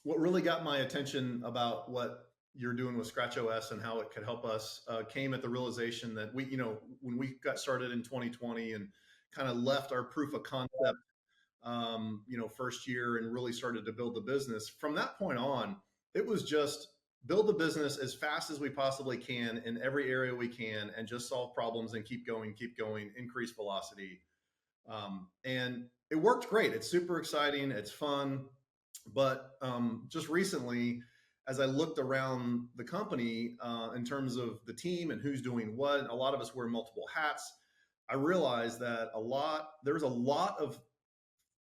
what really got my attention about what you're doing with Scratch OS and how it could help us came at the realization that when we got started in 2020 and kind of left our proof of concept, first year and really started to build the business. From that point on, it was just build the business as fast as we possibly can in every area we can and just solve problems and keep going, increase velocity. And it worked great. It's super exciting. It's fun. But just recently, as I looked around the company in terms of the team and who's doing what, a lot of us wear multiple hats. I realized that there's a lot of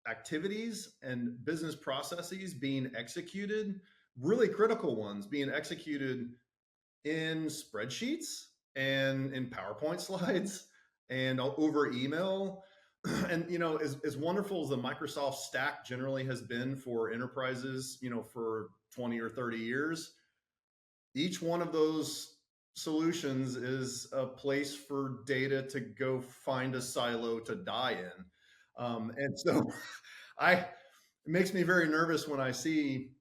activities and business processes being executed, really critical ones being executed in spreadsheets and in PowerPoint slides and over email. And as wonderful as the Microsoft stack generally has been for enterprises, for 20 or 30 years, each one of those solutions is a place for data to go find a silo to die in. And so it makes me very nervous when I see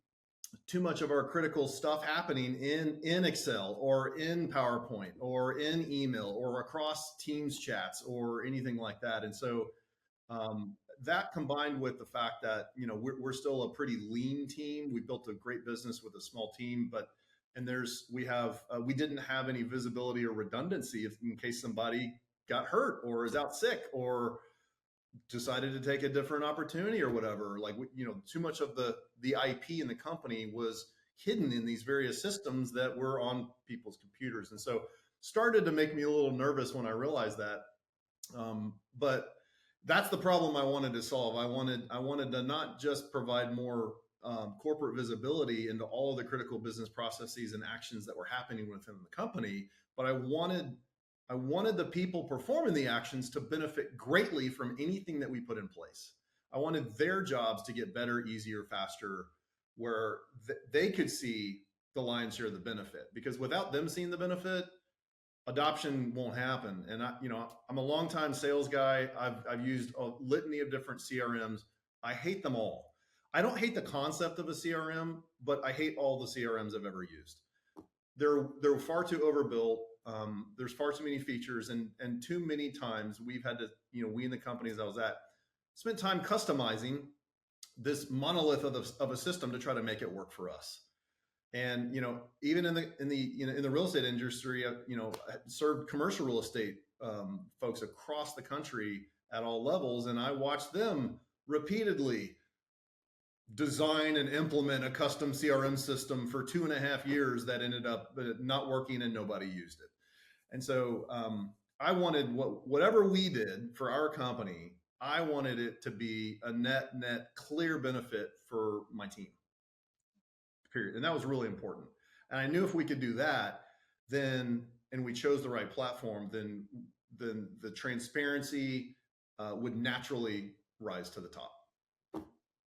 too much of our critical stuff happening in Excel or in PowerPoint or in email or across Teams chats or anything like that. And so that combined with the fact that we're still a pretty lean team. We built a great business with a small team, we didn't have any visibility or redundancy in case somebody got hurt or is out sick or decided to take a different opportunity or whatever. Like, too much of the IP in the company was hidden in these various systems that were on people's computers. And so started to make me a little nervous when I realized that. But that's the problem I wanted to solve. I wanted to not just provide more corporate visibility into all of the critical business processes and actions that were happening within the company, but I wanted the people performing the actions to benefit greatly from anything that we put in place. I wanted their jobs to get better, easier, faster, where they could see the lion's share of the benefit. Because without them seeing the benefit, adoption won't happen. And I'm a longtime sales guy. I've used a litany of different CRMs. I hate them all. I don't hate the concept of a CRM, but I hate all the CRMs I've ever used. They're far too overbuilt. There's far too many features, and too many times we've had to, we in the companies I was at, spent time customizing this monolith of a system to try to make it work for us. And even in the real estate industry, served commercial real estate folks across the country at all levels, and I watched them repeatedly design and implement a custom CRM system for 2.5 years that ended up not working and nobody used it. And so I wanted whatever we did for our company, I wanted it to be a net clear benefit for my team, period. And that was really important. And I knew if we could do that, and we chose the right platform, then the transparency would naturally rise to the top.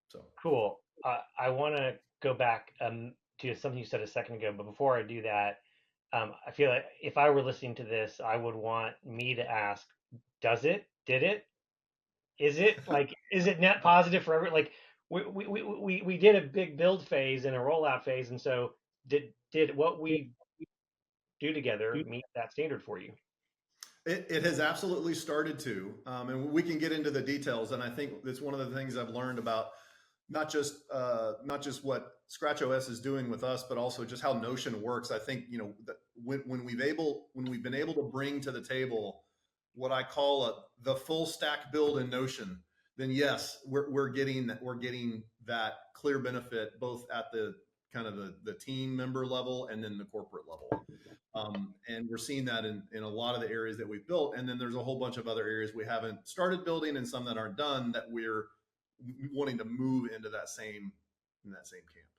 So Cool. I want to go back to something you said a second ago, but before I do that, I feel like if I were listening to this, I would want me to ask, does it? Did it? Is it is it net positive for every, we did a big build phase and a rollout phase, and so did what we do together meet that standard for you? It has absolutely started to, and we can get into the details. And I think that's one of the things I've learned about not just what Scratch OS is doing with us, but also just how Notion works. I think that when we've been able to bring to the table what I call the full stack build in Notion, then yes, we're getting that clear benefit both at the kind of the team member level and then the corporate level. And we're seeing that in a lot of the areas that we've built. And then there's a whole bunch of other areas we haven't started building and some that aren't done that we're wanting to move into that same camp.